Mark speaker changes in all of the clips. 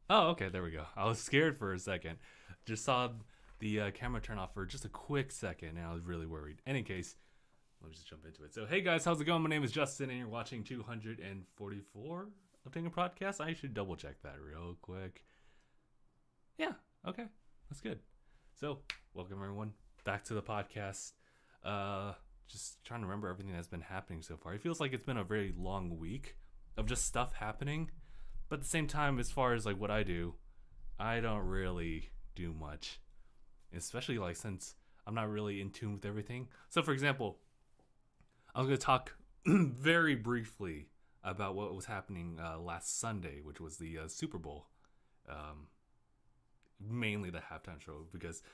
Speaker 1: Oh, okay, there we go. I was scared for a second. Just saw the camera turn off for just a quick second, and I was really worried. Any case, let me just jump into it. So, hey guys, how's it going? My name is Justin, and you're watching 244 of DangIT Prodcast. I should double check that real quick. Yeah, okay, that's good. So, welcome everyone back to the podcast. Just trying to remember everything that's been happening so far. It feels like it's been a very long week of just stuff happening. But at the same time, as far as like what I do, I don't really do much. Especially like since I'm not really in tune with everything. So for example, I was going to talk very briefly about what was happening last Sunday, which was the Super Bowl. Mainly the halftime show, because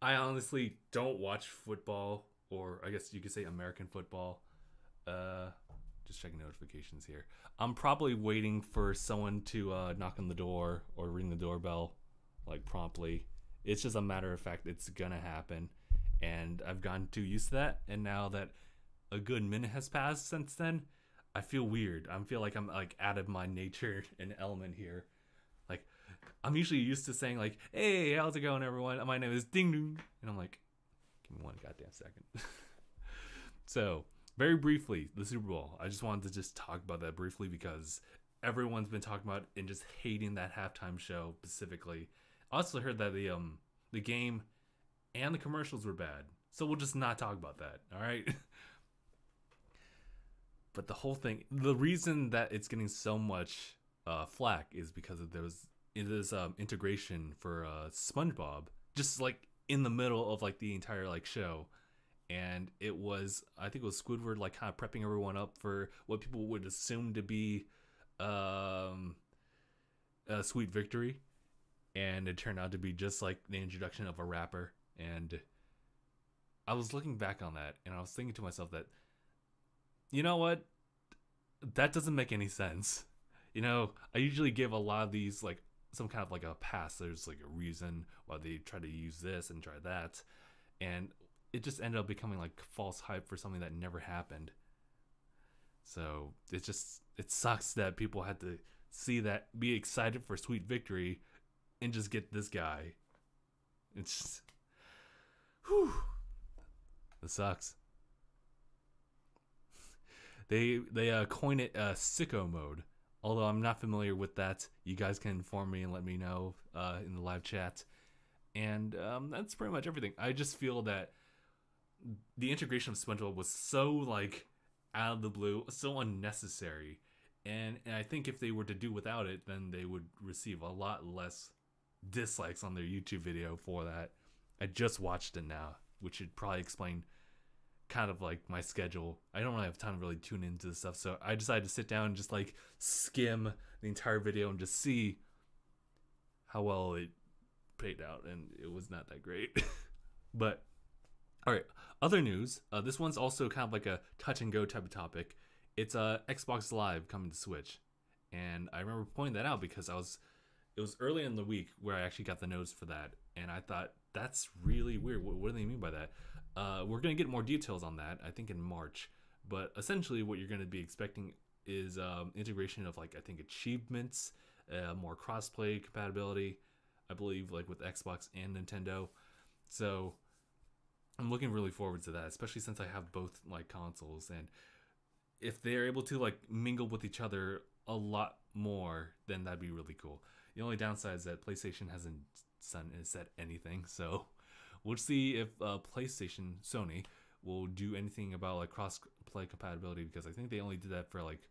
Speaker 1: I honestly don't watch football, or I guess you could say American football. Just checking notifications here. I'm probably waiting for someone to knock on the door or ring the doorbell, like promptly. It's just a matter of fact, it's gonna happen, and I've gotten too used to that. And now that a good minute has passed since then, I feel weird. I feel like I'm like out of my nature and element here. Like I'm usually used to saying like, "Hey, how's it going, everyone? My name is Ding Dong," and I'm like, "Give me one goddamn second." So very briefly, the Super Bowl. I just wanted to just talk about that briefly because everyone's been talking about and just hating that halftime show specifically. I also heard that the game and the commercials were bad, so we'll just not talk about that. All right. But the whole thing, the reason that it's getting so much flack is because of this integration for Spongebob, just like in the middle of like the entire like show. And it was, I think it was Squidward like kind of prepping everyone up for what people would assume to be a sweet victory, and it turned out to be just like the introduction of a rapper. And I was looking back on that, and I was thinking to myself that, you know what, that doesn't make any sense. You know, I usually give a lot of these like some kind of like a pass. There's like a reason why they try to use this and try that, and it just ended up becoming like false hype for something that never happened. So it sucks that people had to see that, be excited for sweet victory, and just get this guy. It's just, whew, it sucks. They coined it sicko mode. Although I'm not familiar with that, you guys can inform me and let me know in the live chat. And that's pretty much everything. I just feel that the integration of SpongeBob was so like out of the blue, so unnecessary, and I think if they were to do without it, then they would receive a lot less dislikes on their YouTube video for that. I just watched it now, which should probably explain kind of like my schedule. I don't really have time to really tune into this stuff, so I decided to sit down and just like skim the entire video and just see how well it played out, and it was not that great. But all right, other news. This one's also kind of like a touch and go type of topic. It's Xbox Live coming to Switch, and I remember pointing that out because it was early in the week where I actually got the notice for that, and I thought that's really weird. What do they mean by that? We're gonna get more details on that, I think, in March. But essentially, what you're gonna be expecting is integration of like I think achievements, more crossplay compatibility, I believe, like with Xbox and Nintendo. So I'm looking really forward to that, especially since I have both like consoles, and if they're able to like mingle with each other a lot more, then that'd be really cool. The only downside is that PlayStation hasn't said anything, so we'll see if PlayStation, Sony, will do anything about like cross-play compatibility, because I think they only did that for like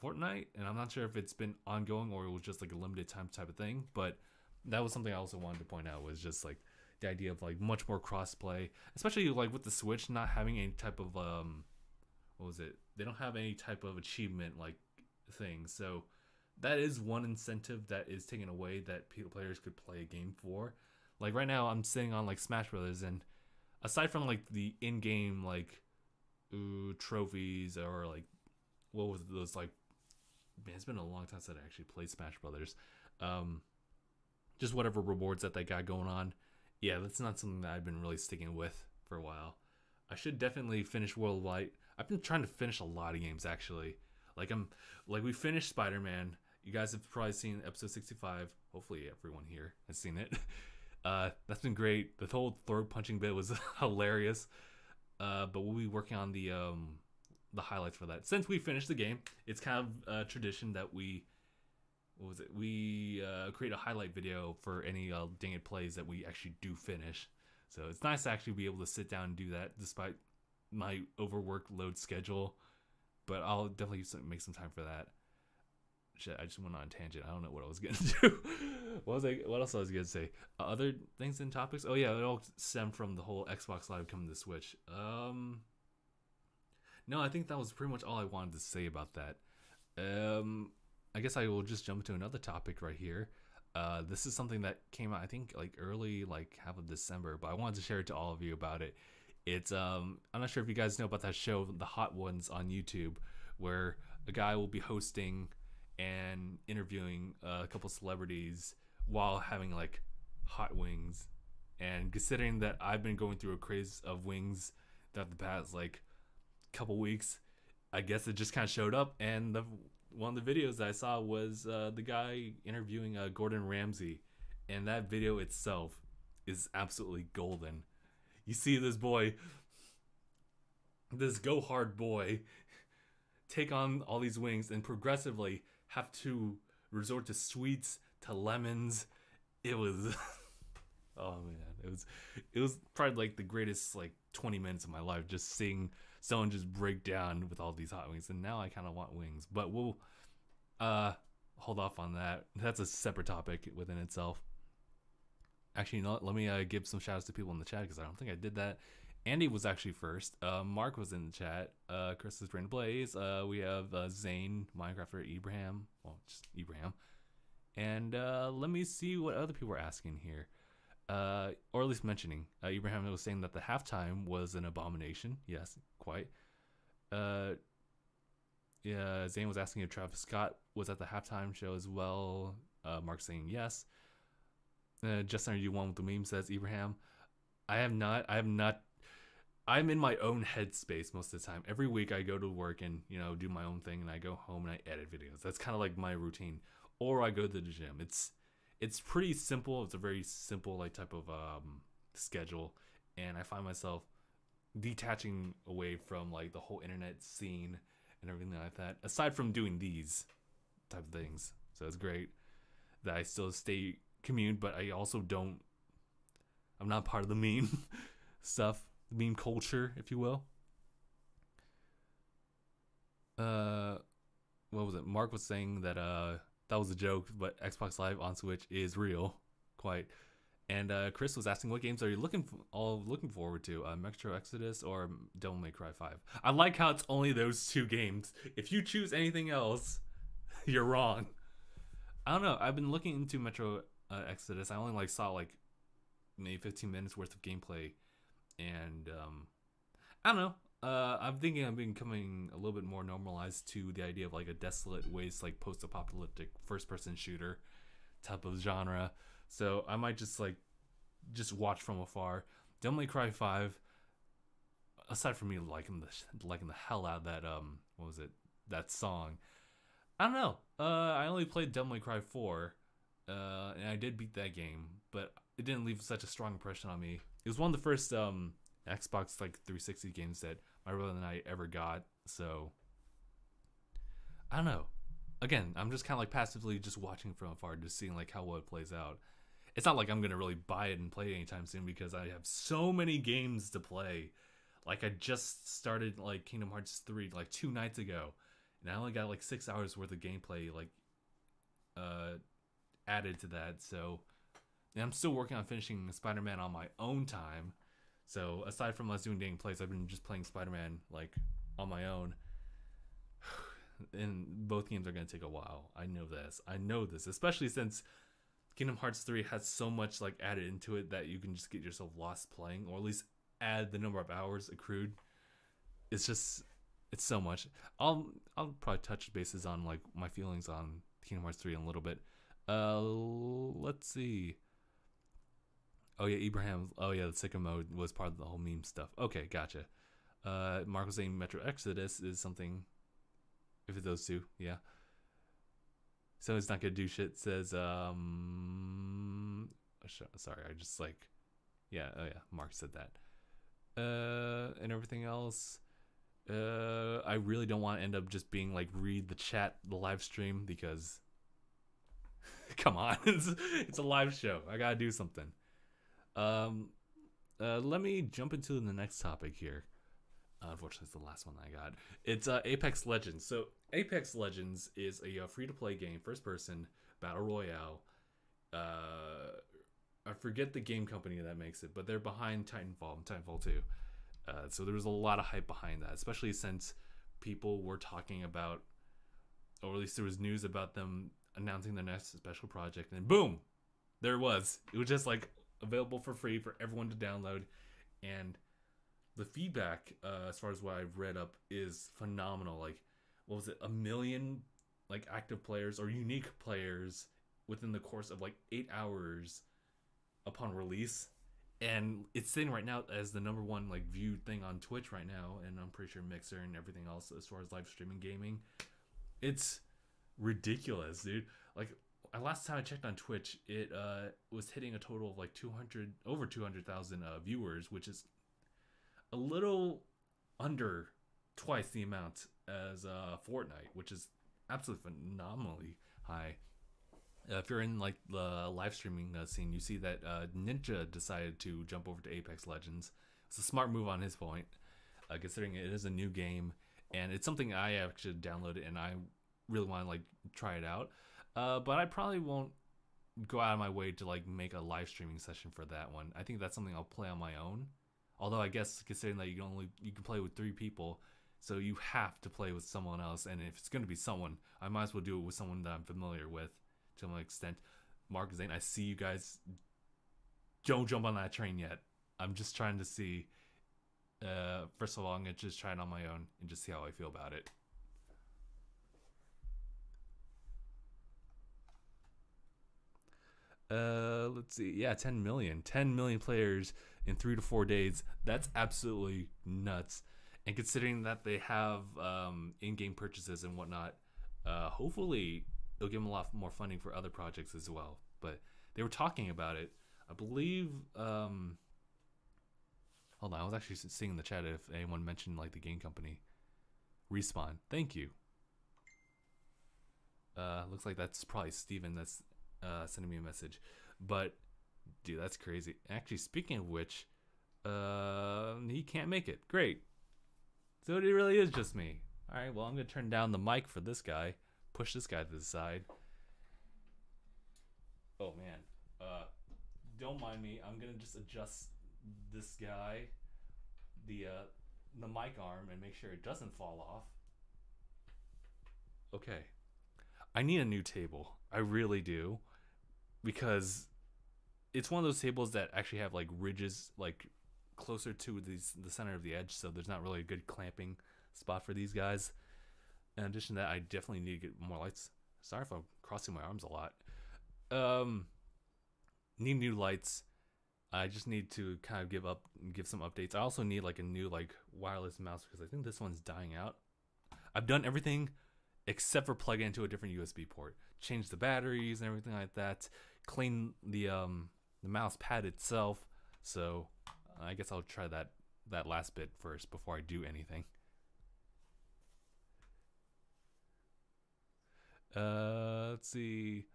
Speaker 1: Fortnite, and I'm not sure if it's been ongoing or it was just like a limited time type of thing. But that was something I also wanted to point out, was just like the idea of like much more crossplay, especially like with the Switch not having any type of what was it? They don't have any type of achievement like thing, so that is one incentive that is taken away that players could play a game for. Like right now, I'm sitting on like Smash Brothers, and aside from like the in-game like trophies, or like what was those like, man, it's been a long time since I actually played Smash Brothers. Just whatever rewards that they got going on. Yeah, that's not something that I've been really sticking with for a while. I should definitely finish Worldwide. I've been trying to finish a lot of games actually. Like we finished Spider-Man. You guys have probably seen episode 65. Hopefully everyone here has seen it. That's been great. The whole throat punching bit was hilarious. But we'll be working on the highlights for that. Since we finished the game, it's kind of a tradition that we create a highlight video for any DangIT plays that we actually do finish. So it's nice to actually be able to sit down and do that despite my overworkload schedule. But I'll definitely make some time for that. Shit, I just went on a tangent. I don't know what I was gonna do. What else I was gonna say? Other things and topics? Oh yeah, it all stemmed from the whole Xbox Live coming to Switch. No, I think that was pretty much all I wanted to say about that. I guess I will just jump into another topic right here. This is something that came out, I think, like early, like half of December, but I wanted to share it to all of you about it. It's I'm not sure if you guys know about that show, The Hot Ones on YouTube, where a guy will be hosting and interviewing a couple celebrities while having like hot wings. And considering that I've been going through a craze of wings throughout the past like couple weeks, I guess it just kind of showed up. And one of the videos that I saw was the guy interviewing Gordon Ramsay, and that video itself is absolutely golden. You see this boy, this go hard boy, take on all these wings and progressively have to resort to sweets, to lemons. It was oh man, it was probably like the greatest like 20 minutes of my life, just seeing someone just break down with all these hot wings. And now I kind of want wings, but we'll hold off on that. That's a separate topic within itself. Actually, you know what? Let me give some shout outs to people in the chat, because I don't think I did that. Andy was actually first. Mark was in the chat. Chris is Brain Blaze. We have Zane, Minecrafter, Ibrahim. Well, just Ibrahim. And let me see what other people were asking here. Or at least mentioning. Ibrahim was saying that the halftime was an abomination. Yes, quite. Yeah, Zane was asking if Travis Scott was at the halftime show as well. Mark saying yes. Justin, are you one with the meme? Says Ibrahim. I am not. I'm in my own headspace most of the time. Every week I go to work and, you know, do my own thing, and I go home and I edit videos. That's kind of like my routine. Or I go to the gym. It's pretty simple. It's a very simple like type of schedule, and I find myself detaching away from like the whole internet scene and everything like that. Aside from doing these type of things, so it's great that I still stay commune, but I also don't. I'm not part of the meme stuff, the meme culture, if you will. What was it? Mark was saying that that was a joke, but Xbox Live on Switch is real, quite. And Chris was asking, what games are you looking forward to? Metro Exodus or Devil May Cry 5? I like how it's only those two games. If you choose anything else, you're wrong. I don't know. I've been looking into Metro Exodus. I only like saw like maybe 15 minutes worth of gameplay, and I don't know. I'm thinking I'm becoming a little bit more normalized to the idea of like a desolate waste, like post-apocalyptic first-person shooter type of genre. So I might just watch from afar. Devil May Cry 5. Aside from me liking the hell out of that what was it, that song, I don't know. I only played Devil May Cry 4, and I did beat that game, but it didn't leave such a strong impression on me. It was one of the first Xbox like 360 games that my brother and I ever got. So I don't know. Again, I'm just kind of like passively just watching from afar, just seeing like how well it plays out. It's not like I'm gonna really buy it and play it anytime soon, because I have so many games to play. Like I just started like Kingdom Hearts 3 like 2 nights ago, and I only got like 6 hours worth of gameplay like added to that. So, and I'm still working on finishing Spider-Man on my own time. So aside from us doing dating plays, I've been just playing Spider-Man like on my own. And both games are going to take a while. I know this, especially since Kingdom Hearts 3 has so much like added into it that you can just get yourself lost playing, or at least add the number of hours accrued. It's so much. I'll probably touch bases on like my feelings on Kingdom Hearts 3 in a little bit. Let's see. Oh yeah, Ibrahim. Oh yeah, the sicko mode was part of the whole meme stuff. Okay, gotcha. Mark was saying Metro Exodus is something. If it's those two, yeah. So it's not gonna do shit. Says sorry, I just like yeah, oh yeah, Mark said that. And everything else. I really don't want to end up just being like read the chat, the live stream, because come on, it's a live show. I gotta do something. Let me jump into the next topic here. Unfortunately, it's the last one I got. It's Apex Legends. So Apex Legends is a free-to-play game, first-person battle royale. I forget the game company that makes it, but they're behind Titanfall and Titanfall 2. So there was a lot of hype behind that, especially since people were talking about, or at least there was news about them announcing their next special project, and boom, there it was. It was just like available for free for everyone to download, and the feedback, as far as what I've read up, is phenomenal. Like, what was it, 1 million like active players or unique players within the course of like 8 hours upon release. And it's sitting right now as the #1 like viewed thing on Twitch right now, and I'm pretty sure Mixer and everything else as far as live streaming gaming. It's ridiculous, dude. Like, last time I checked on Twitch, it was hitting a total of like over 200,000 viewers, which is a little under twice the amount as Fortnite, which is absolutely phenomenally high. If you're in like the live streaming scene, you see that Ninja decided to jump over to Apex Legends. It's a smart move on his point, considering it is a new game, and it's something I actually downloaded and I really want to like try it out. But I probably won't go out of my way to like make a live streaming session for that one. I think that's something I'll play on my own. Although I guess considering that you can play with 3 people, so you have to play with someone else. And if it's going to be someone, I might as well do it with someone that I'm familiar with to an extent. Mark, Zane, I see you guys. Don't jump on that train yet. I'm just trying to see. First of all, I'm going to just try it on my own and just see how I feel about it. Let's see. Yeah, 10 million. 10 million players in 3 to 4 days. That's absolutely nuts. And considering that they have in-game purchases and whatnot, hopefully it'll give them a lot more funding for other projects as well. But they were talking about it. I believe. Hold on, I was actually seeing in the chat if anyone mentioned like the game company. Respawn. Thank you. Looks like that's probably Steven that's sending me a message. But dude, that's crazy. Actually, speaking of which, he can't make it. Great. So it really is just me. Alright, well, I'm gonna turn down the mic for this guy. Push this guy to the side. Oh man. Don't mind me. I'm gonna just adjust this guy, the mic arm, and make sure it doesn't fall off. Okay. I need a new table. I really do. Because it's one of those tables that actually have like ridges like closer to the center of the edge, so there's not really a good clamping spot for these guys. In addition to that, I definitely need to get more lights. Sorry if I'm crossing my arms a lot. Need new lights. I just need to kind of give some updates. I also need like a new like wireless mouse because I think this one's dying out. I've done everything except for plug it into a different USB port, change the batteries and everything like that, clean the mouse pad itself. So I guess I'll try that last bit first before I do anything. Let's see.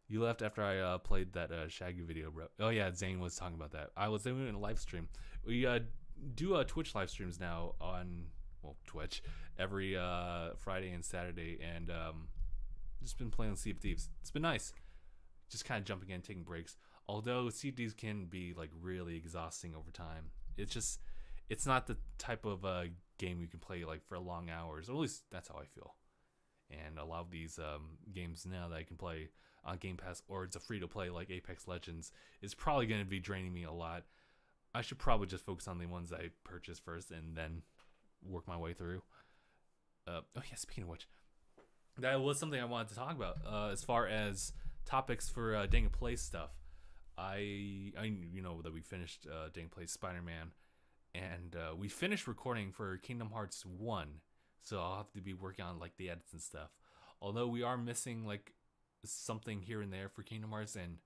Speaker 1: You left after I played that Shaggy video, bro. Oh yeah, Zane was talking about that. I was doing it in a live stream. We do Twitch live streams now on Twitch every Friday and Saturday, and just been playing Sea of Thieves. It's been nice, just kind of jumping in, taking breaks. Although Sea of Thieves can be like really exhausting over time. It's not the type of game you can play like for long hours, or at least that's how I feel. And a lot of these games now that I can play on Game Pass, or it's a free-to-play like Apex Legends, is probably going to be draining me a lot. I should probably just focus on the ones I purchase first and then work my way through. Oh yeah, speaking of which, that was something I wanted to talk about as far as topics for DangIT Play stuff. I you know that we finished DangIT Play Spider-Man, and we finished recording for Kingdom Hearts 1, so I'll have to be working on like the edits and stuff. Although we are missing like something here and there for Kingdom Hearts, and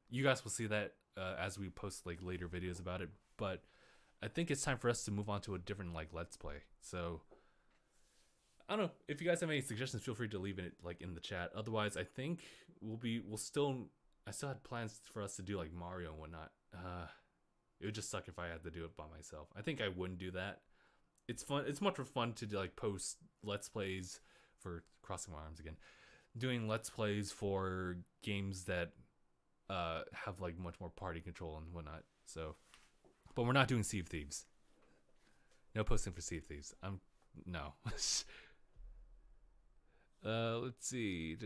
Speaker 1: you guys will see that as we post like later videos about it. But I think it's time for us to move on to a different like Let's Play. So I don't know, if you guys have any suggestions, feel free to leave it like in the chat. Otherwise, I think I still had plans for us to do like Mario and whatnot. It would just suck if I had to do it by myself. I think I wouldn't do that. It's fun. It's much more fun to do, like, post Let's Plays for crossing my arms again. Doing Let's Plays for games that have like much more party control and whatnot. So, but we're not doing Sea of Thieves. No posting for Sea of Thieves. No. Let's see.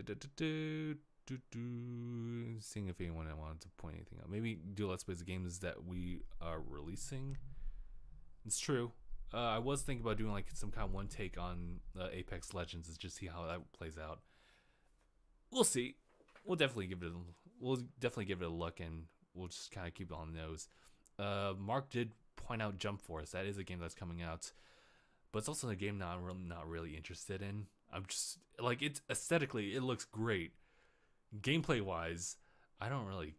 Speaker 1: Seeing if anyone wanted to point anything out. Maybe do Let's Plays of games that we are releasing. It's true. I was thinking about doing like some kind of one take on Apex Legends, is just see how that plays out. We'll see. We'll definitely give it a look, and we'll just kind of keep it on the nose. Mark did point out Jump Force. That is a game that's coming out, but it's also a game that I'm not really interested in. I'm just like, it's aesthetically, it looks great. Gameplay wise, I don't really.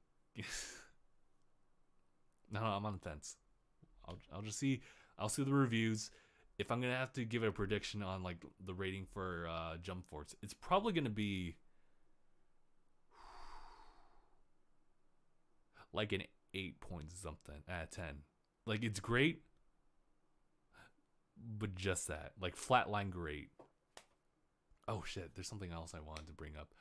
Speaker 1: No, I'm on the fence. I'll just see. I'll see the reviews. If I'm gonna have to give it a prediction on like the rating for Jump Force, it's probably gonna be like an 8 point something out of 10. Like, it's great, but just that, like, flatline great. Oh shit, there's something else I wanted to bring up.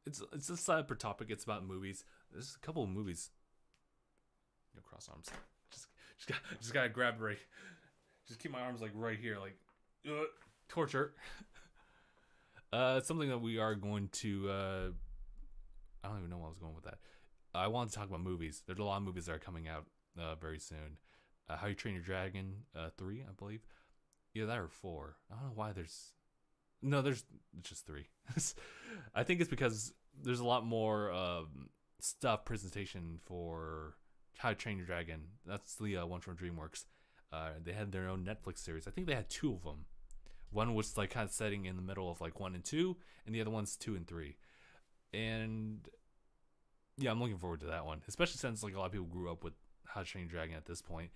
Speaker 1: It's a side per topic. It's about movies. There's a couple of movies. Cross arms. Just gotta grab right. Just keep my arms like right here, like torture. It's something that we are going to. I don't even know where I was going with that. I wanted to talk about movies. There's a lot of movies that are coming out very soon. How You Train Your Dragon 3, I believe. Either that or 4. I don't know why there's just 3. I think it's because there's a lot more stuff presentation for How to Train Your Dragon. That's the one from DreamWorks. They had their own Netflix series. I think they had 2 of them. One was like kind of setting in the middle of like 1 and 2, and the other one's 2 and 3. And yeah, I'm looking forward to that one, especially since like a lot of people grew up with How to Train Your Dragon at this point.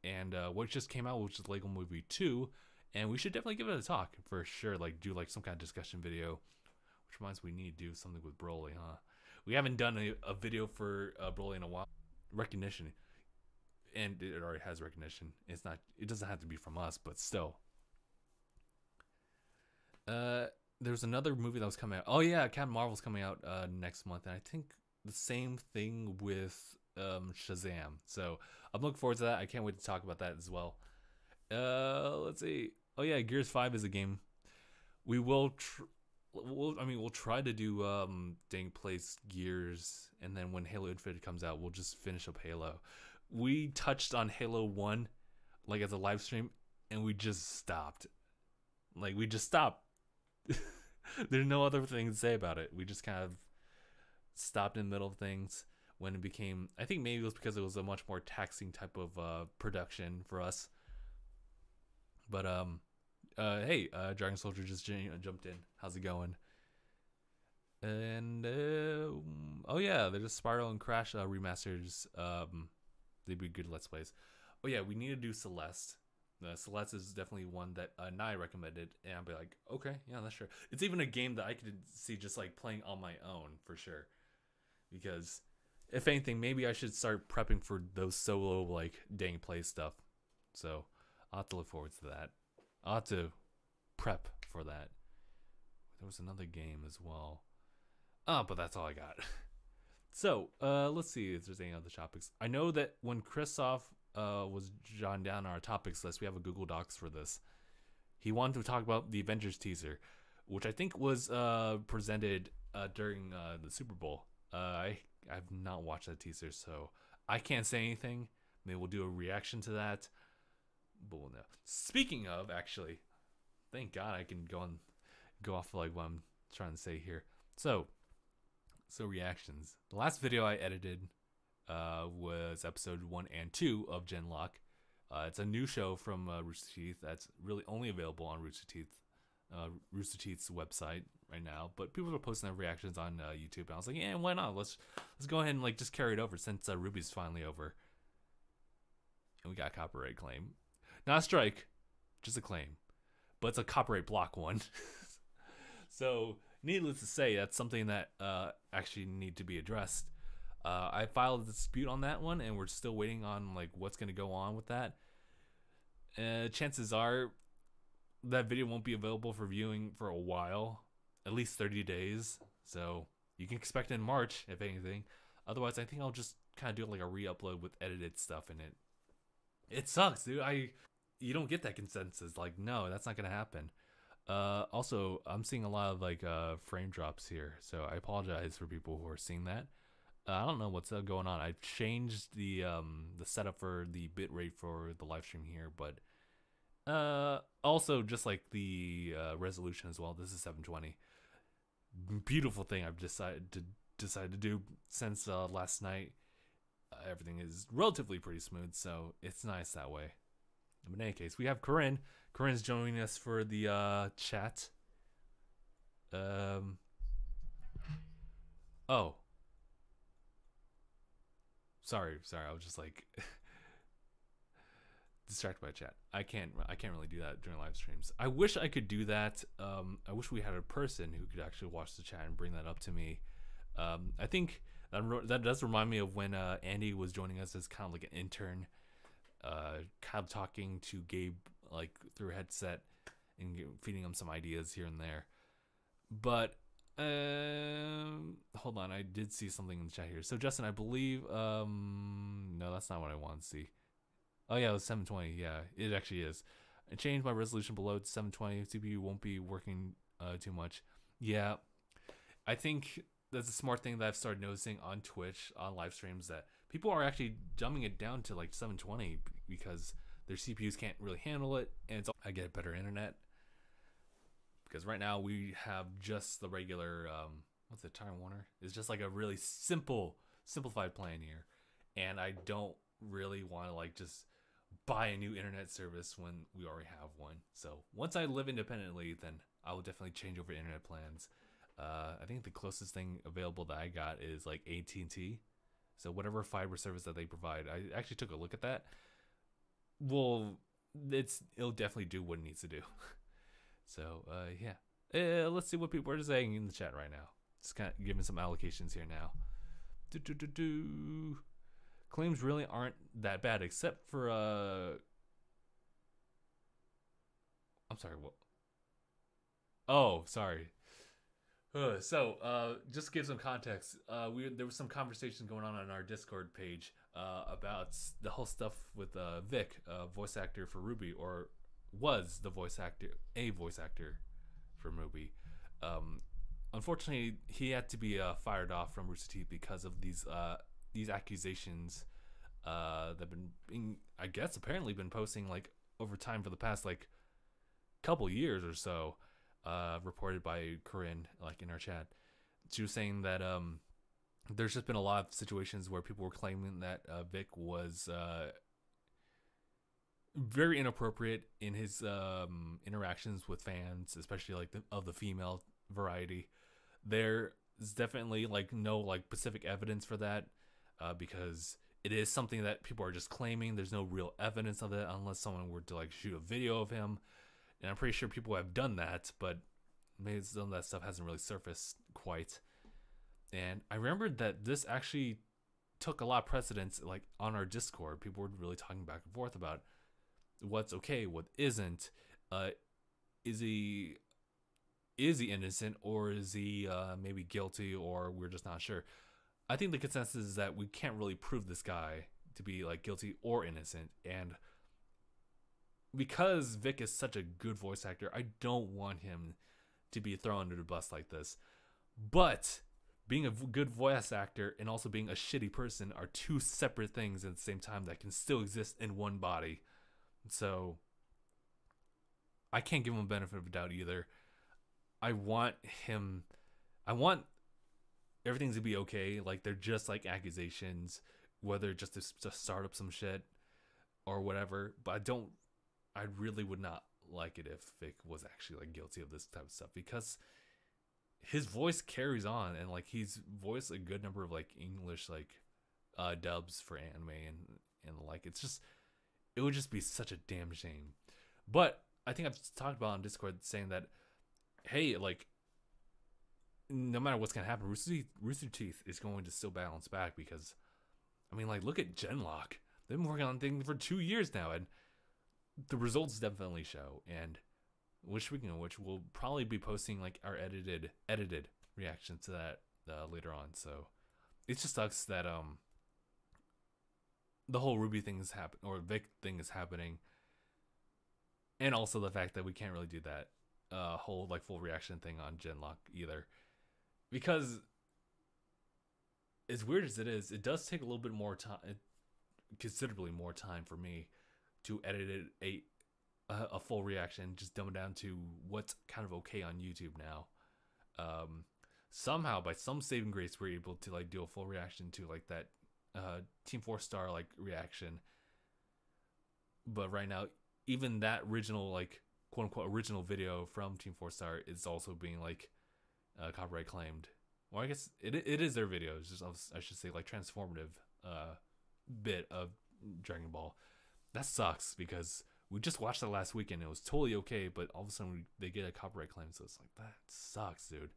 Speaker 1: And what just came out, which is Lego Movie 2, and we should definitely give it a talk for sure. Like, do like some kind of discussion video. Which reminds me, we need to do something with Broly, huh? We haven't done a video for Broly in a while. Recognition, and it already has recognition. It's not. It doesn't have to be from us, but still. There's another movie that was coming out. Oh yeah, Captain Marvel's coming out next month, and I think the same thing with Shazam. So I'm looking forward to that. I can't wait to talk about that as well. Let's see. Oh yeah, Gears 5 is a game. We will. We'll try to do Dang Plays Gears, and then when Halo Infinite comes out, we'll just finish up Halo. We touched on Halo 1 like as a live stream, and we just stopped. Like, we just stopped. There's no other thing to say about it. We just kind of stopped in the middle of things when it became, I think maybe it was because it was a much more taxing type of production for us. But hey, Dragon Soldier just jumped in. How's it going? And oh yeah, there's a Spiral and Crash remasters. They'd be good Let's Plays. Oh yeah, we need to do Celeste. Celeste is definitely one that Nai recommended, and I'll be like, okay, yeah, that's sure. It's even a game that I could see just like playing on my own for sure. Because if anything, maybe I should start prepping for those solo like Dang Play stuff. So I'll have to look forward to that. I'll have to prep for that. There was another game as well. But that's all I got. So let's see if there's any other topics. I know that when Christoph was jotting down our topics list, we have a Google Docs for this. He wanted to talk about the Avengers teaser, which I think was presented during the Super Bowl. I've not watched that teaser, so I can't say anything. Maybe we'll do a reaction to that, but we'll know. Speaking of, actually, thank God I can go off like what I'm trying to say here. So reactions. The last video I edited was episode 1 and 2 of Genlock. It's a new show from Rooster Teeth that's really only available on Rooster Teeth's website. right now, but people are posting their reactions on YouTube, and I was like, yeah, why not? Let's go ahead and like just carry it over since Ruby's finally over, and we got a copyright claim, not a strike, just a claim, but it's a copyright block one. So needless to say, that's something that actually need to be addressed. I filed a dispute on that one, and we're still waiting on like what's going to go on with that. Chances are that video won't be available for viewing for a while, at least 30 days. So you can expect it in March, if anything. Otherwise, I think I'll just kind of do like a re-upload with edited stuff in it. It sucks, dude. You don't get that consensus. Like, no, that's not gonna happen. Also, I'm seeing a lot of like frame drops here, so I apologize for people who are seeing that. I don't know what's going on. I've changed the setup for the bitrate for the live stream here, but also just like the resolution as well. This is 720. Beautiful thing I've decided to do since last night. Everything is relatively pretty smooth, so it's nice that way. But in any case, we have Corinne. Corinne's joining us for the chat. Oh. Sorry, I was just like distracted by chat. I can't really do that during live streams. I wish I could do that. I wish we had a person who could actually watch the chat and bring that up to me. I think that does remind me of when Andy was joining us as kind of like an intern, kind of talking to Gabe like through a headset and feeding him some ideas here and there. But hold on, I did see something in the chat here. So Justin, I believe no, that's not what I want to see. Oh yeah, it was 720. Yeah, it actually is. I changed my resolution below to 720. CPU won't be working too much. Yeah, I think that's a smart thing that I've started noticing on Twitch, on live streams, that people are actually dumbing it down to like 720 because their CPUs can't really handle it, and it's I get better internet. Because right now we have just the regular, what's it, Time Warner? It's just like a really simplified plan here. And I don't really want to like just buy a new internet service when we already have one. So once I live independently, then I will definitely change over internet plans. I think the closest thing available that I got is like AT&T. So whatever fiber service that they provide, I actually took a look at that. Well, it'll definitely do what it needs to do. So, yeah. Let's see what people are saying in the chat right now. Just kind of giving some allocations here now. Claims really aren't that bad, except for, I'm sorry, what? Oh, sorry. Just to give some context, there was some conversation going on our Discord page about the whole stuff with Vic, voice actor for Ruby, or was a voice actor for Ruby. Unfortunately, he had to be fired off from Rooster Teeth because of these accusations that have been I guess apparently been posting like over time for the past like couple years or so. Reported by Corinne, like in our chat. She was saying that there's just been a lot of situations where people were claiming that Vic was very inappropriate in his interactions with fans, especially like of the female variety. There is definitely like no like specific evidence for that, because it is something that people are just claiming. There's no real evidence of it unless someone were to like shoot a video of him. And I'm pretty sure people have done that, but maybe some of that stuff hasn't really surfaced quite. And I remembered that this actually took a lot of precedence, like on our Discord. People were really talking back and forth about what's okay, what isn't. Is he innocent, or is he maybe guilty, or we're just not sure. I think the consensus is that we can't really prove this guy to be like guilty or innocent, and because Vic is such a good voice actor, I don't want him to be thrown under the bus like this. But being a good voice actor and also being a shitty person are two separate things at the same time that can still exist in one body. So I can't give him a benefit of the doubt either. I want everything to be okay. Like, they're just like accusations, whether just to start up some shit or whatever. But I really would not like it if Vic was actually like guilty of this type of stuff, because his voice carries on, and like he's voiced a good number of like English like dubs for anime, and like it would just be such a damn shame. But I think I've talked about on Discord saying that, hey, like, no matter what's gonna happen, Rooster Teeth is going to still balance back, because I mean, like, look at Genlock. They've been working on things for 2 years now, and the results definitely show. And which we'll probably be posting like our edited reaction to that later on. So it just sucks that the whole Ruby thing is or Vic thing is happening, and also the fact that we can't really do that whole like full reaction thing on Genlock either, because as weird as it is, it does take a little bit more time, considerably more time for me to edit a full reaction, just dumb it down to what's kind of okay on YouTube now. Somehow, by some saving grace, we're able to like do a full reaction to like that Team 4-star like reaction. But right now, even that original like quote unquote original video from Team 4-star is also being like copyright claimed. Well, I guess it is their video. It's just, I should say, like transformative bit of Dragon Ball. That sucks, because we just watched that last weekend. It was totally okay, but all of a sudden they get a copyright claim, so it's like, that sucks, dude.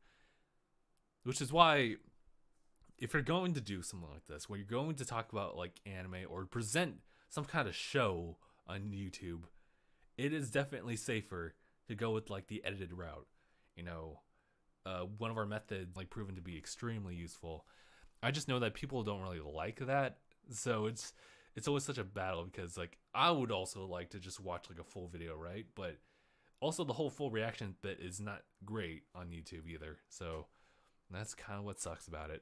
Speaker 1: Which is why, if you're going to do something like this, where you're going to talk about like anime or present some kind of show on YouTube, it is definitely safer to go with like the edited route. You know, one of our methods like proven to be extremely useful. I just know that people don't really like that, so it's always such a battle, because like I would also like to just watch like a full video, right? But also the whole full reaction bit is not great on YouTube either, so that's kind of what sucks about it.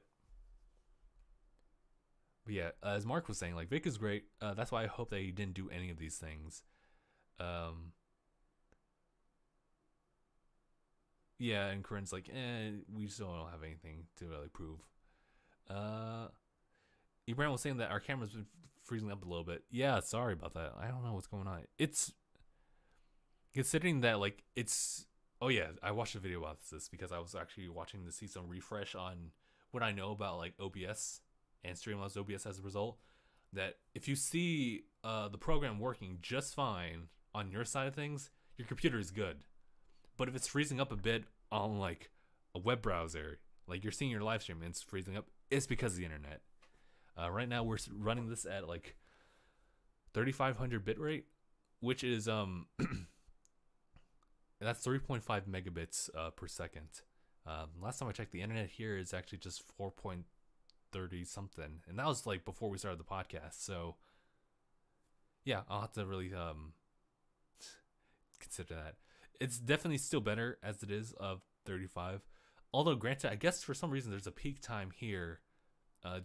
Speaker 1: But yeah, as Mark was saying, like Vic is great. That's why I hope that he didn't do any of these things. Yeah, and Corinne's like, we still don't have anything to really prove. Ibrahim was saying that our camera's been freezing up a little bit. Yeah, sorry about that. I don't know what's going on. It's considering that like it's. Oh yeah, I watched a video about this because I was actually watching to see some refresh on what I know about like OBS and Streamlabs OBS as a result. That if you see the program working just fine on your side of things, your computer is good. But if it's freezing up a bit on like a web browser, like you're seeing your live stream and it's freezing up, it's because of the internet. Right now we're running this at like 3500 bitrate, which is that's 3.5 megabits per second. Last time I checked, the internet here is actually just 4.30 something, and that was like before we started the podcast. So yeah, I'll have to really consider that. It's definitely still better as it is of 35. Although granted, I guess for some reason there's a peak time here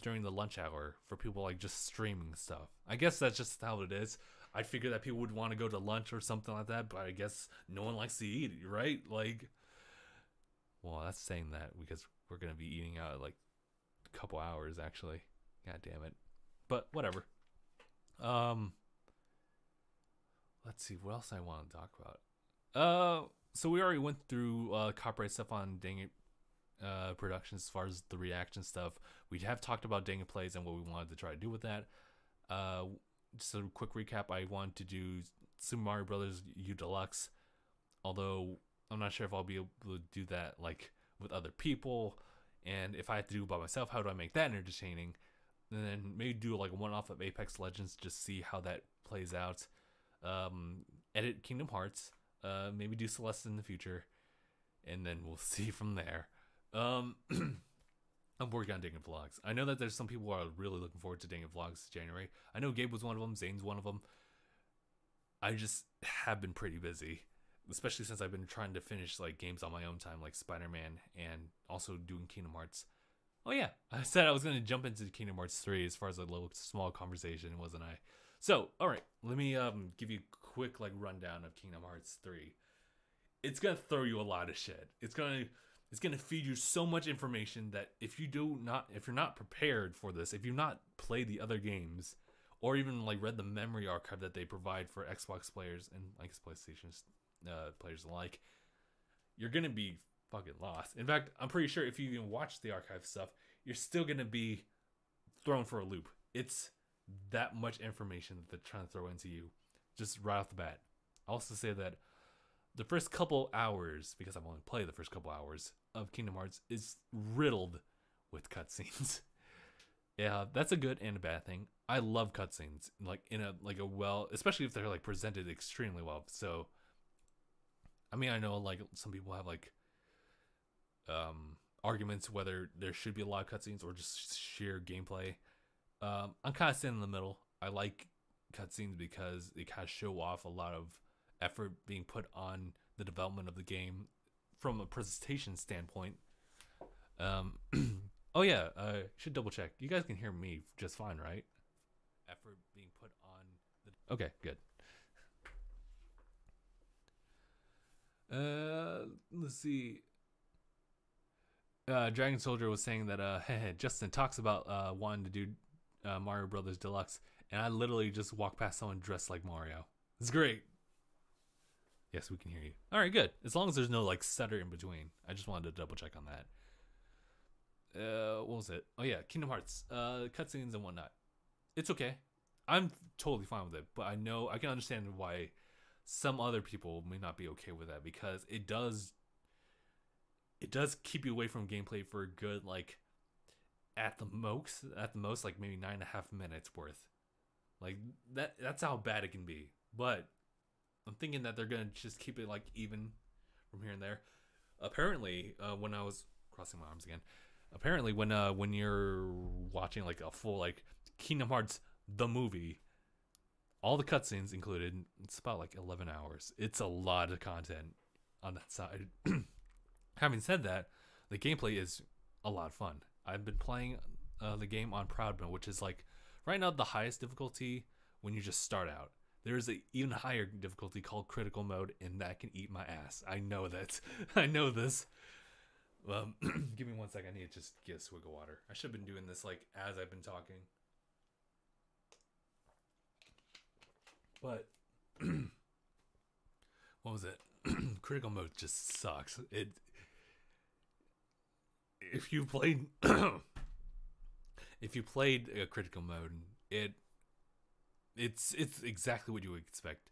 Speaker 1: during the lunch hour for people like just streaming stuff. I guess that's just how it is. I figured that people would want to go to lunch or something like that, but I guess no one likes to eat, right? Like, well, that's saying that because we're going to be eating out in like a couple hours, actually. God damn it. But whatever. Let's see what else I want to talk about. So we already went through copyright stuff on DangIT Productions as far as the reaction stuff. We have talked about DangIT Plays and what we wanted to try to do with that. Just a quick recap, I want to do Super Mario Brothers U Deluxe, although I'm not sure if I'll be able to do that like with other people, and if I have to do it by myself, how do I make that entertaining? And then maybe do like a one-off of Apex Legends, just see how that plays out. Edit Kingdom Hearts, maybe do Celeste in the future, and then we'll see from there. I'm working on DangIT Vlogs. I know that there's some people who are really looking forward to DangIT Vlogs this January. I know Gabe was one of them. Zane's one of them. I just have been pretty busy, especially since I've been trying to finish like games on my own time, like Spider-Man, and also doing Kingdom Hearts. Oh yeah, I said I was going to jump into Kingdom Hearts 3 as far as a little small conversation, wasn't I? So, all right, let me give you a quick like rundown of Kingdom Hearts 3. It's going to throw you a lot of shit. It's going to feed you so much information that if you're not prepared for this, if you've not played the other games or even like read the memory archive that they provide for Xbox players and like PlayStation players alike, you're going to be fucking lost. In fact, I'm pretty sure if you even watch the archive stuff, you're still gonna be thrown for a loop. It's that much information that they're trying to throw into you just right off the bat. I'll also say that the first couple hours, because I've only played the first couple hours of Kingdom Hearts, is riddled with cutscenes. Yeah, that's a good and a bad thing. I love cutscenes, like in a well, especially if they're like presented extremely well. So, I mean, I know like some people have like arguments whether there should be a lot of cutscenes or just sheer gameplay. I'm kind of sitting in the middle. I like cutscenes because they kind of show off a lot of effort being put on the development of the game from a presentation standpoint. Oh yeah, should double check. You guys can hear me just fine, right? Effort being put on the... Okay, good. Let's see. Dragon Soldier was saying that Justin talks about wanting to do Mario Brothers Deluxe, and I literally just walked past someone dressed like Mario. It's great. Yes, we can hear you. All right, good. As long as there's no like stutter in between. I just wanted to double check on that. What was it? Oh yeah, Kingdom Hearts. Cutscenes and whatnot. It's okay. I'm totally fine with it, but I know I can understand why some other people may not be okay with that, because it does keep you away from gameplay for a good like at the most like maybe 9.5 minutes worth. Like that's how bad it can be. But I'm thinking that they're gonna just keep it like even from here and there. Apparently, when I was crossing my arms again, apparently when you're watching like a full like Kingdom Hearts the movie, all the cutscenes included, it's about like 11 hours. It's a lot of content on that side. Having said that, the gameplay is a lot of fun. I've been playing the game on Proud Mode, which is like right now the highest difficulty when you just start out. There's an even higher difficulty called Critical Mode, and that can eat my ass. I know that. I know this. Give me 1 second. I need to just get a swig of water. I should have been doing this like as I've been talking. But what was it? Critical Mode just sucks. If you played a Critical Mode, it's exactly what you would expect.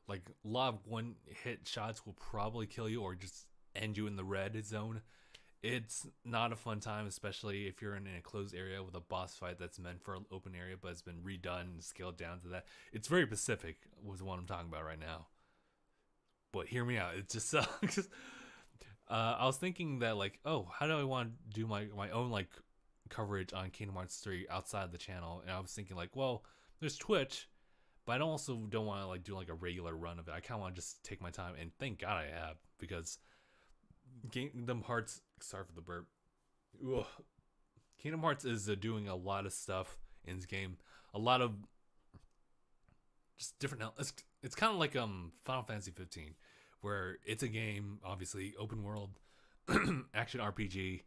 Speaker 1: Like a lot of one hit shots will probably kill you or just end you in the red zone. It's not a fun time, especially if you're in an enclosed area with a boss fight that's meant for an open area but has been redone and scaled down to that. It's very Pacific was what I'm talking about right now. But hear me out, it just sucks. I was thinking that like, oh, how do I want to do my own like coverage on Kingdom Hearts 3 outside the channel? And I was thinking like, well, there's Twitch, but I don't want to like do like a regular run of it. I kind of want to just take my time, and thank God I have, because Kingdom Hearts, sorry for the burp. Ugh. Kingdom Hearts is doing a lot of stuff in this game. A lot of just different. It's kind of like Final Fantasy 15, where it's a game, obviously open world action RPG.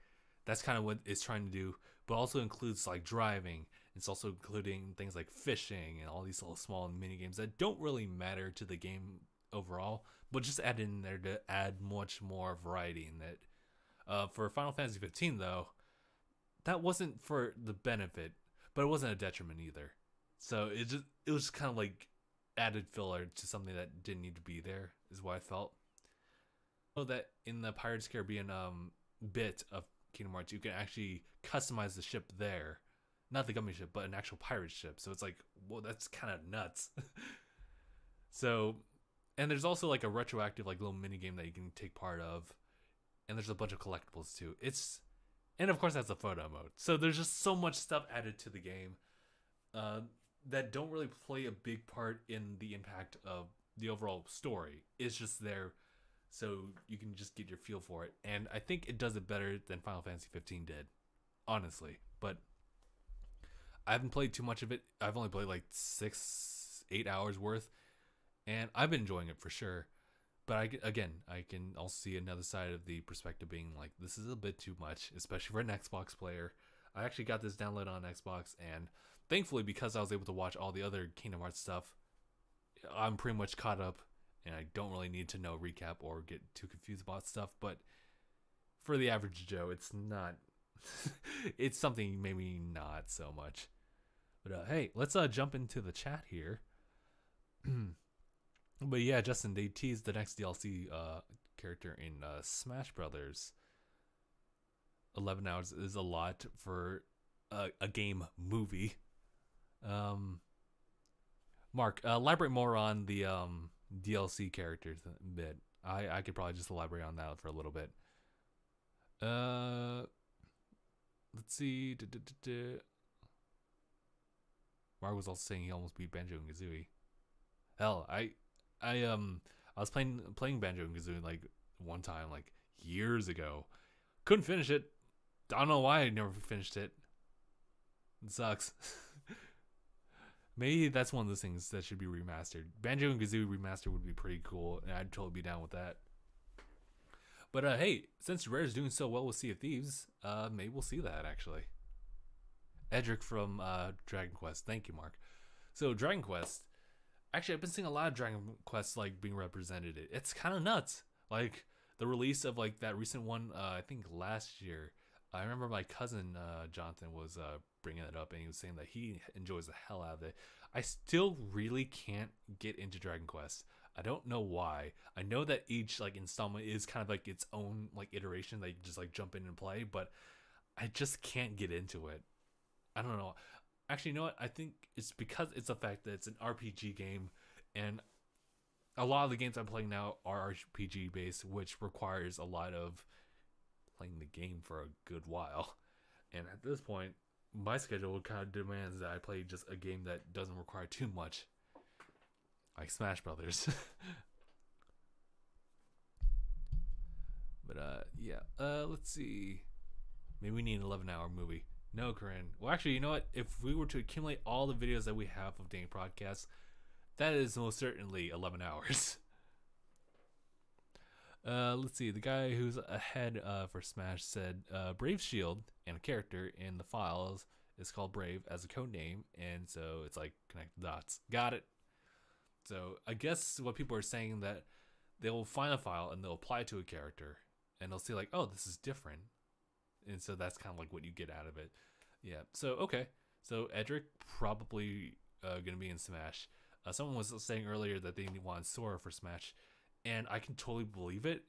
Speaker 1: That's kind of what it's trying to do, but also includes like driving. It's also including things like fishing and all these little small mini games that don't really matter to the game overall, but just add in there to add much more variety in that. For Final Fantasy 15 though, that wasn't for the benefit, but it wasn't a detriment either. So it was just kind of like added filler to something that didn't need to be there, is what I felt. So that in the Pirates Caribbean bit of Kingdom Hearts, you can actually customize the ship there. Not the gummy ship, but an actual pirate ship. So it's like, well, that's kind of nuts. So, and there's also like a retroactive like little mini game that you can take part of, and there's a bunch of collectibles too. And of course that's a photo mode. So there's just so much stuff added to the game that don't really play a big part in the impact of the overall story. It's just there so you can just get your feel for it. And I think it does it better than Final Fantasy 15 did, honestly. But I haven't played too much of it. I've only played like 6-8 hours worth, and I've been enjoying it for sure. But I can also see another side of the perspective being like, this is a bit too much, especially for an Xbox player. I actually got this download on Xbox, and thankfully, because I was able to watch all the other Kingdom Hearts stuff, I'm pretty much caught up, and I don't really need to know recap or get too confused about stuff. But for the average Joe, it's not. It's something maybe not so much. But hey, let's jump into the chat here. But yeah, Justin, they teased the next DLC character in Smash Brothers. 11 hours is a lot for a game movie. Mark, elaborate more on the DLC characters a bit. I could probably just elaborate on that for a little bit. Let's see. Mark was also saying he almost beat Banjo and Kazooie. Hell, I was playing Banjo and Kazooie like one time, like years ago. Couldn't finish it. I don't know why I never finished it. It sucks. Maybe that's one of those things that should be remastered. Banjo and Kazooie remaster would be pretty cool, and I'd totally be down with that. But hey, since Rare's doing so well with Sea of Thieves, maybe we'll see that actually. Edric from Dragon Quest. Thank you, Mark. So Dragon Quest. Actually, I've been seeing a lot of Dragon Quest like being represented. It's kind of nuts. Like the release of like that recent one, I think last year. I remember my cousin Jonathan was bringing it up, and he was saying that he enjoys the hell out of it. I still really can't get into Dragon Quest. I don't know why. I know that each like installment is kind of like its own like iteration that you just like jump in and play, but I just can't get into it. I don't know. Actually, you know what? I think it's because it's the fact that it's an RPG game, and a lot of the games I'm playing now are RPG based, which requires a lot of playing the game for a good while. And at this point, my schedule kind of demands that I play just a game that doesn't require too much, like Smash Brothers. But yeah, let's see. Maybe we need an 11-hour movie. No, Corinne. Well, actually, you know what? If we were to accumulate all the videos that we have of DangIT Prodcast, that is most certainly 11 hours. Let's see. The guy who's ahead for Smash said Brave Shield and a character in the files is called Brave as a code name, and so it's like connect the dots. Got it. So I guess what people are saying that they'll find a file and they'll apply it to a character, and they'll see like, oh, this is different. And so that's kind of like what you get out of it. Yeah. So, okay. So Edric probably going to be in Smash. Someone was saying earlier that they wanted Sora for Smash. And I can totally believe it.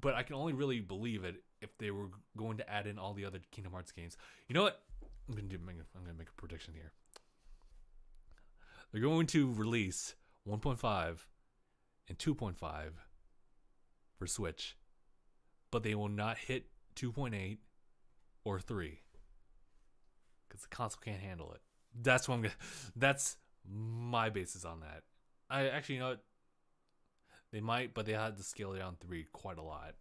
Speaker 1: But I can only really believe it if they were going to add in all the other Kingdom Hearts games. You know what? I'm going to make a prediction here. They're going to release 1.5 and 2.5 for Switch. But they will not hit 2.8 or 3 because the console can't handle it. That's what I'm gonna. That's my basis on that. I actually, you know what? They might, but they had to scale it down 3 quite a lot.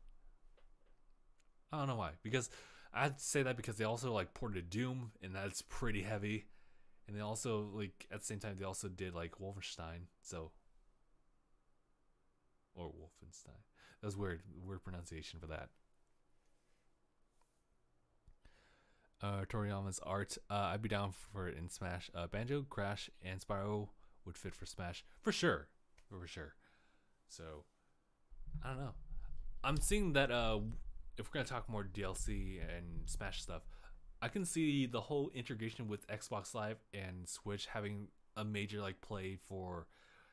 Speaker 1: I don't know why. Because I'd say that because they also like ported Doom, and that's pretty heavy. And they also like at the same time they also did like Wolfenstein. So or Wolfenstein. That was weird pronunciation for that. Toriyama's art. I'd be down for it in Smash. Banjo, Crash, and Spyro would fit for Smash for sure, for sure. So I don't know. I'm seeing that if we're gonna talk more DLC and Smash stuff, I can see the whole integration with Xbox Live and Switch having a major like play for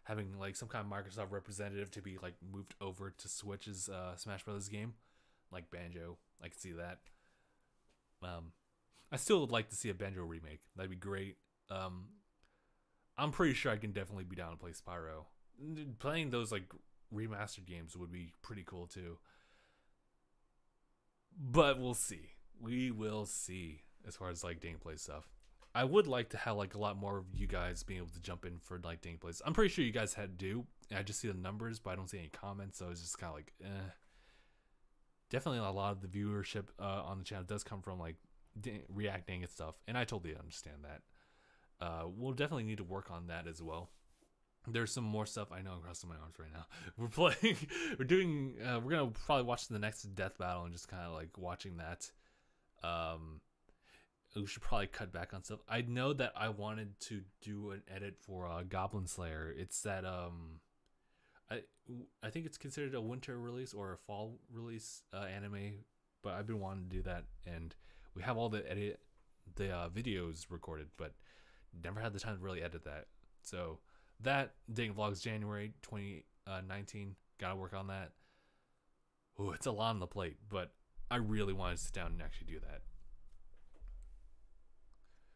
Speaker 1: having like some kind of Microsoft representative to be like moved over to Switch's Smash Brothers game, like Banjo. I can see that. I still would like to see a Banjo remake. That'd be great. I'm pretty sure I can definitely be down to play Spyro. Playing those like remastered games would be pretty cool too. But we'll see. We will see as far as like gameplay stuff. I would like to have like a lot more of you guys being able to jump in for like gameplays. I'm pretty sure you guys had do. I just see the numbers, but I don't see any comments, so it's just kind of like, Definitely a lot of the viewership on the channel does come from like reacting and stuff, and I totally understand that. We'll definitely need to work on that as well. There's some more stuff. I know I'm crossing my arms right now. We're playing. We're gonna probably watch the next death battle and just kind of like watching that. We should probably cut back on stuff. I know that I wanted to do an edit for Goblin Slayer. It's that I think it's considered a winter release or a fall release anime but I've been wanting to do that, and we have all the videos recorded, but never had the time to really edit that. So that Dang Vlogs January 2019, gotta work on that. Ooh, it's a lot on the plate, but I really want to sit down and actually do that.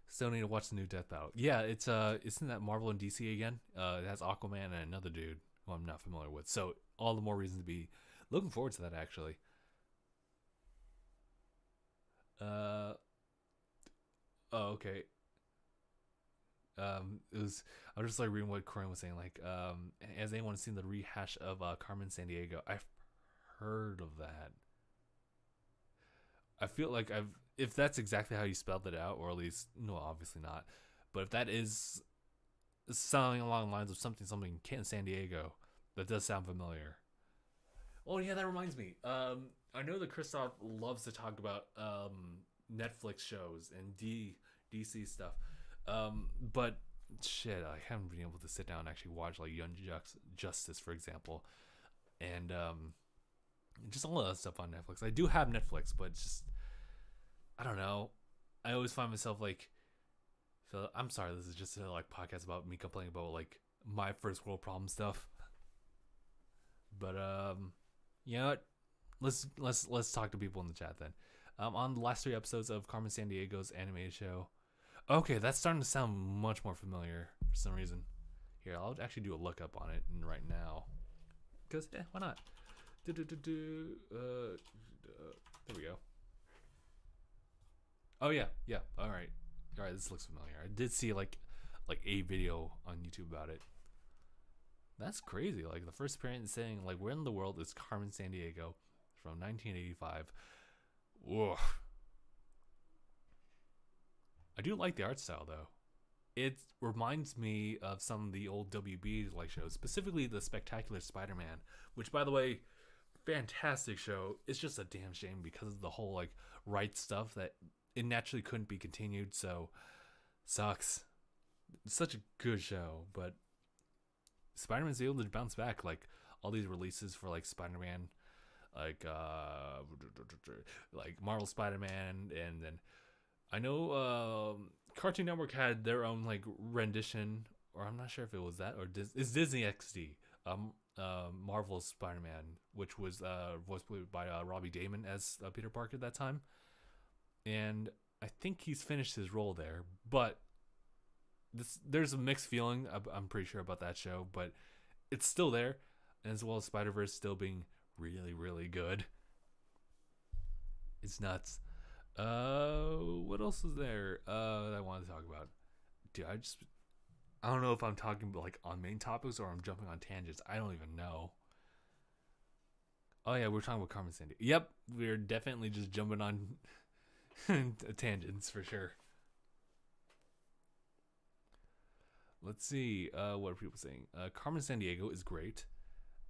Speaker 1: Still need to watch the new Death Battle. Yeah, it's isn't that Marvel and DC again? It has Aquaman and another dude who I'm not familiar with. So all the more reason to be looking forward to that, actually. Oh, okay. It was I was just like reading what Corinne was saying. Like, has anyone seen the rehash of Carmen Sandiego? I've heard of that. I feel like if that's exactly how you spelled it out, or at least, no, obviously not, but if that is sounding along the lines of something Kent San Diego, that does sound familiar. Oh yeah, that reminds me. I know that Christoph loves to talk about Netflix shows and DC stuff, but shit, I haven't been able to sit down and actually watch like Young Justice, for example, and just all of that stuff on Netflix. I do have Netflix, but it's just, I don't know. I always find myself like, so I'm sorry, this is just a like podcast about me complaining about like my first world problem stuff. But you know what? Let's talk to people in the chat then. On the last 3 episodes of Carmen Sandiego's animated show. Okay, that's starting to sound much more familiar for some reason. Here, I'll actually do a lookup on it right now. Because, why not? There we go. Oh yeah. All right. This looks familiar. I did see like a video on YouTube about it. That's crazy. Like the first appearance saying like, "Where in the world is Carmen Sandiego?" from 1985. Whoa. I do like the art style though. It reminds me of some of the old WB like shows, specifically the Spectacular Spider-Man, which, by the way, fantastic show. It's just a damn shame because of the whole like rights stuff that it naturally couldn't be continued. So sucks. It's such a good show, but Spider-Man's able to bounce back. Like all these releases for like Spider-Man, like Marvel Spider-Man, and then I know Cartoon Network had their own like rendition, or I'm not sure if it was that or it's Disney XD. Marvel's Spider-Man, which was voiced by Robbie Damon as Peter Parker at that time, and I think he's finished his role there. But there's a mixed feeling. I'm pretty sure about that show, but it's still there, and as well as Spider-Verse still being really, really good. It's nuts. What else is there that I wanted to talk about? Dude, I don't know if I'm talking about like on main topics or I'm jumping on tangents. I don't even know. Oh yeah, we're talking about Carmen Sandiego. Yep, we're definitely just jumping on tangents for sure. Let's see. What are people saying? Carmen Sandiego is great.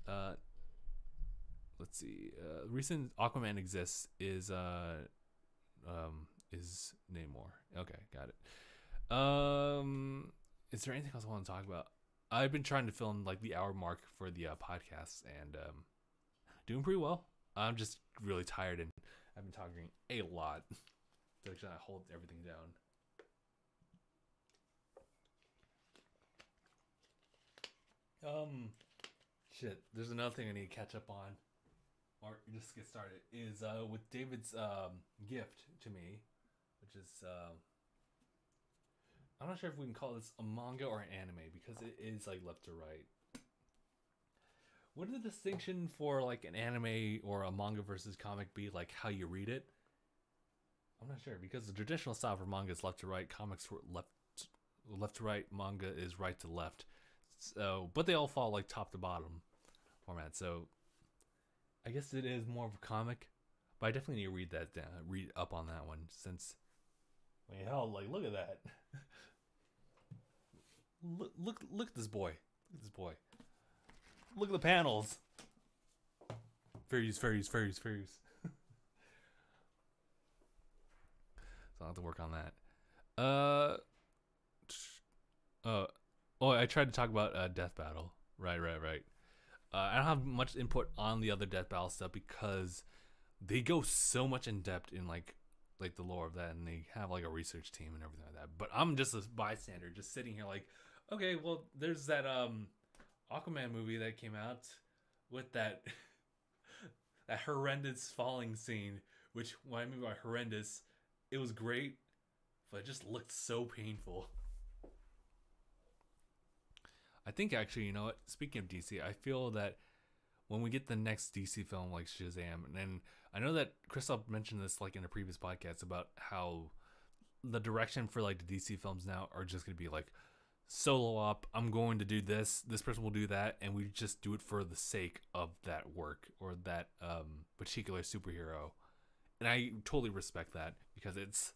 Speaker 1: Let's see. Recent Aquaman exists is Namor. Okay, got it. Is there anything else I want to talk about? I've been trying to film like the hour mark for the podcast, and doing pretty well. I'm just really tired, and I've been talking a lot to try to hold everything down. Shit. There's another thing I need to catch up on, or just get started. Is with David's gift to me, which is I'm not sure if we can call this a manga or an anime because it is like left to right. Would the distinction for like an anime or a manga versus comic be like how you read it? I'm not sure because the traditional style for manga is left to right, comics were left to right, manga is right to left. So, but they all fall like top to bottom format. So, I guess it is more of a comic, but I definitely need to read that down, read up on that one since. I mean, hell, like look at that. Look at this boy. Look at this boy. Look at the panels. Fairies. So I'll have to work on that. Oh, I tried to talk about Death Battle. Right. I don't have much input on the other Death Battle stuff because they go so much in depth in like the lore of that, and they have like a research team and everything like that. But I'm just a bystander, just sitting here like, okay, well, there's that Aquaman movie that came out with that that horrendous falling scene, which when I mean by horrendous, it was great, but it just looked so painful. I think actually, you know what? Speaking of DC, I feel that when we get the next DC film like Shazam, and I know that Christoph mentioned this like in a previous podcast about how the direction for like the DC films now are just going to be like solo op. I'm going to do this. This person will do that, and we just do it for the sake of that work or that particular superhero. And I totally respect that because it's.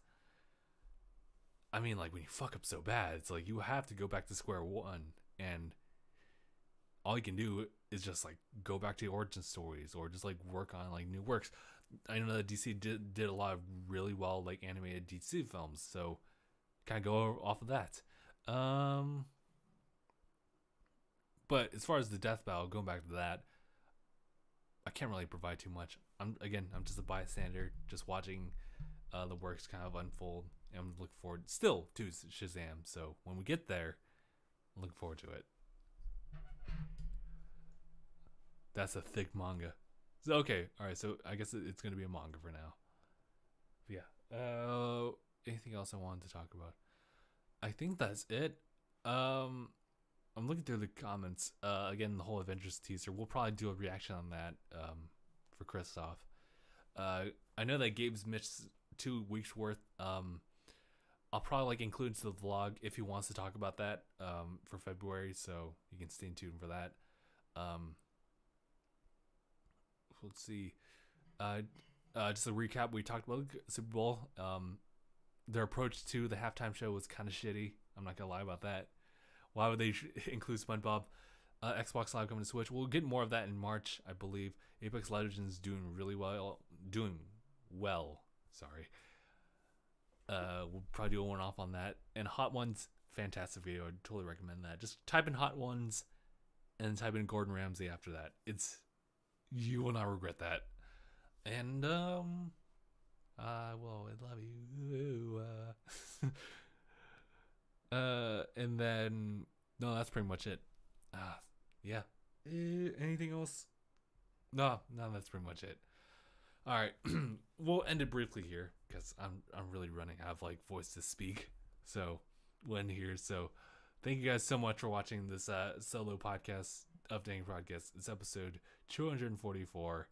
Speaker 1: I mean, like when you fuck up so bad, it's like you have to go back to square one, and all you can do is just like go back to the origin stories or just like work on like new works. I know that DC did a lot of really well like animated DC films, so kind of go off of that. But as far as the death battle, going back to that, I can't really provide too much. I'm just a bystander, just watching the works kind of unfold, and I'm looking forward still to Shazam. So when we get there, I'm looking forward to it. That's a thick manga. So, okay, all right. So I guess it's gonna be a manga for now. But yeah. Anything else I wanted to talk about? I think that's it. I'm looking through the comments. Again, the whole Avengers teaser. We'll probably do a reaction on that. For Christoph. I know that Gabe's missed 2 weeks worth. I'll probably like include into the vlog if he wants to talk about that. For February, so you can stay tuned for that. Let's see. Just a recap. We talked about Super Bowl. Their approach to the halftime show was kind of shitty. I'm not gonna lie about that. Why would they include Spongebob? Xbox Live coming to Switch. We'll get more of that in March, I believe. Apex Legends doing really well. Sorry. We'll probably do one off on that. And Hot Ones, fantastic video. I'd totally recommend that. Just type in Hot Ones and type in Gordon Ramsay after that. You will not regret that. And I love you. And then no, that's pretty much it. Yeah. Anything else? No, that's pretty much it. All right, we'll end it briefly here because I'm really running out of like voice to speak. So we'll end here. So thank you guys so much for watching this solo podcast of DangIT Prodcast. It's episode 244.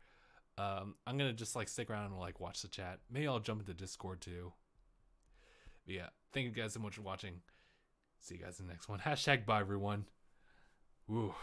Speaker 1: I'm gonna just like stick around and like watch the chat. Maybe I'll jump into Discord too. But yeah, thank you guys so much for watching. See you guys in the next one. # bye everyone. Woo.